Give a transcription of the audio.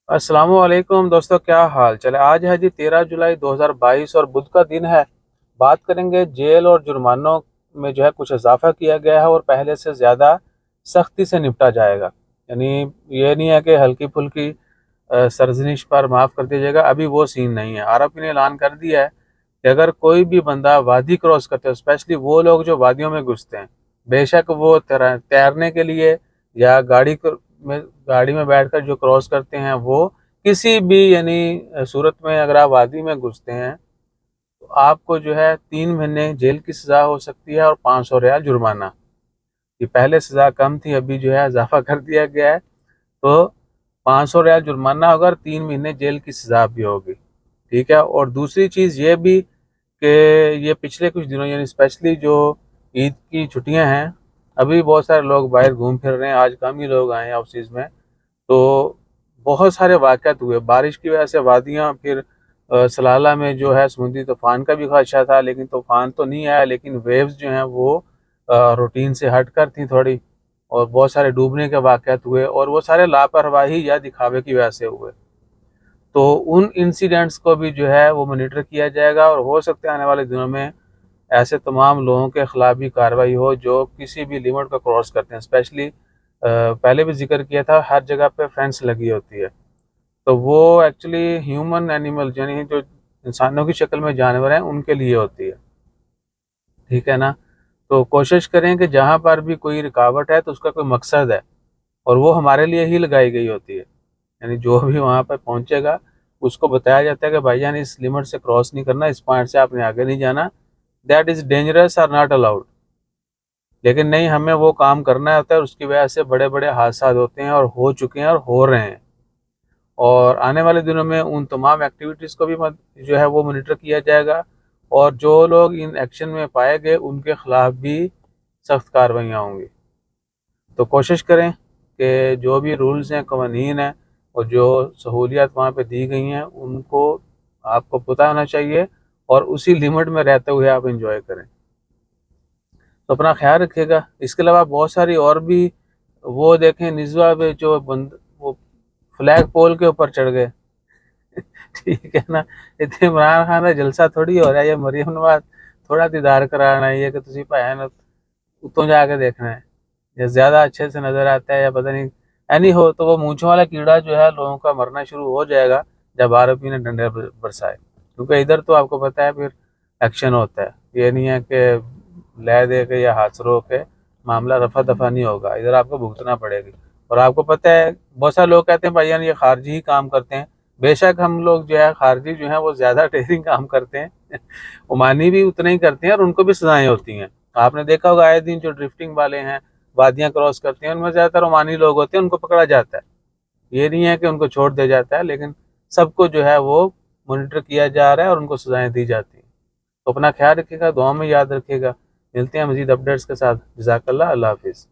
السلام علیکم دوستوں، کیا حال چلے؟ آج ہے جی 13 جولائی 2022 اور بدھ کا دن ہے۔ بات کریں گے جیل اور جرمانوں میں جو ہے کچھ اضافہ کیا گیا ہے اور پہلے سے زیادہ سختی سے نپٹا جائے گا۔ یعنی یہ نہیں ہے کہ ہلکی پھلکی سرزنش پر معاف کر دیجیے گا، ابھی وہ سین نہیں ہے۔ عرب نے اعلان کر دیا ہے کہ اگر کوئی بھی بندہ وادی کراس کرتے ہیں، اسپیشلی وہ لوگ جو وادیوں میں گھستے ہیں، بے شک وہ تیرنے کے لیے یا گاڑی میں بیٹھ کر جو کراس کرتے ہیں، وہ کسی بھی یعنی صورت میں اگر آپ وادی میں گھستے ہیں تو آپ کو جو ہے 3 مہینے جیل کی سزا ہو سکتی ہے اور 500 ریال جرمانہ۔ یہ پہلے سزا کم تھی، ابھی جو ہے اضافہ کر دیا گیا ہے، تو 500 ریال جرمانہ ہوگا اور 3 مہینے جیل کی سزا بھی ہوگی، ٹھیک ہے۔ اور دوسری چیز یہ بھی کہ یہ پچھلے کچھ دنوں یعنی اسپیشلی جو عید کی چھٹیاں ہیں، ابھی بہت سارے لوگ باہر گھوم پھر رہے ہیں، آج کم ہی لوگ آئے ہیں آفسز میں، تو بہت سارے واقعات ہوئے بارش کی وجہ سے وادیاں، پھر سلالہ میں جو ہے سمندری طوفان کا بھی خدشہ تھا، لیکن طوفان تو نہیں آیا، لیکن ویوز جو ہیں وہ روٹین سے ہٹ کر تھیں تھوڑی، اور بہت سارے ڈوبنے کے واقعات ہوئے، اور وہ سارے لاپرواہی یا دکھاوے کی وجہ سے ہوئے۔ تو ان انسیڈنٹس کو بھی جو ہے وہ مانیٹر کیا جائے گا، اور ہو سکتا ہے آنے والے دنوں میں ایسے تمام لوگوں کے خلاف بھی کارروائی ہو جو کسی بھی لیمٹ کو کراس کرتے ہیں۔ اسپیشلی پہلے بھی ذکر کیا تھا، ہر جگہ پہ فینس لگی ہوتی ہے، تو وہ ایکچولی ہیومن اینیمل یعنی جو انسانوں کی شکل میں جانور ہیں ان کے لیے ہوتی ہے، ٹھیک ہے نا۔ تو کوشش کریں کہ جہاں پر بھی کوئی رکاوٹ ہے تو اس کا کوئی مقصد ہے، اور وہ ہمارے لیے ہی لگائی گئی ہوتی ہے۔ یعنی جو بھی وہاں پہ پہنچے گا اس کو بتایا جاتا ہے کہ بھائی جان اس لمٹ سے کراس نہیں کرنا، اس پوائنٹ سے آپ نے آگے نہیں جانا، دیٹ از ڈینجرس اور ناٹ الاؤڈ۔ لیکن نہیں، ہمیں وہ کام کرنا ہوتا ہے، اس کی وجہ سے بڑے بڑے حادثات ہوتے ہیں، اور ہو چکے ہیں اور ہو رہے ہیں۔ اور آنے والے دنوں میں ان تمام ایکٹیویٹیز کو بھی جو ہے وہ مانیٹر کیا جائے گا، اور جو لوگ ان ایکشن میں پائے گئے ان کے خلاف بھی سخت کارروائیاں ہوں گی۔ تو کوشش کریں کہ جو بھی رولز ہیں، قوانین ہیں، اور جو سہولیات وہاں پہ دی گئی ہیں ان کو آپ کو پتہ ہونا چاہیے، اور اسی لمٹ میں رہتے ہوئے آپ انجوائے کریں۔ تو اپنا خیال رکھیے گا۔ اس کے علاوہ بہت ساری اور بھی، وہ دیکھیں نزوا میں جو وہ فلیگ پول کے اوپر چڑھ گئے ٹھیک ہے نا، اتنے عمران خان کا جلسہ تھوڑی ہو رہا ہے، یہ مریم نواز تھوڑا دیدار کرانا ہے، یہ کہ تسی بھین اتوں جا کے دیکھنا ہے، یا زیادہ اچھے سے نظر آتا ہے یا پتہ نہیں اینی ہو، تو وہ مونچھوں والا کیڑا جو ہے لوگوں کا مرنا شروع ہو جائے گا جب عربی نے ڈنڈے برسائے، کیونکہ ادھر تو آپ کو پتہ ہے پھر ایکشن ہوتا ہے، یہ نہیں ہے کہ لے دے کے یا ہاتھ رو کے معاملہ رفع دفع نہیں ہوگا، ادھر آپ کو بھگتنا پڑے گی۔ اور آپ کو پتہ ہے بہت سارے لوگ کہتے ہیں بھائی یہ خارجی ہی کام کرتے ہیں، بے شک ہم لوگ جو ہے خارجی جو ہیں وہ زیادہ ڈیرنگ کام کرتے ہیں عمانی بھی اتنا ہی کرتے ہیں، اور ان کو بھی سزائیں ہوتی ہیں۔ آپ نے دیکھا ہوگا آئے دن جو ڈرفٹنگ والے ہیں، وادیاں کراس کرتے ہیں، ان میں زیادہ تر عمانی لوگ ہوتے ہیں، ان کو پکڑا جاتا ہے، یہ نہیں ہے کہ ان کو چھوڑ دیا جاتا ہے، لیکن سب کو جو ہے وہ مانیٹر کیا جا رہا ہے اور ان کو سزائیں دی جاتی ہیں۔ تو اپنا خیال رکھیے گا، دعاؤں میں یاد رکھیے گا۔ ملتے ہیں مزید اپڈیٹس کے ساتھ، جزاک اللہ، اللہ حافظ۔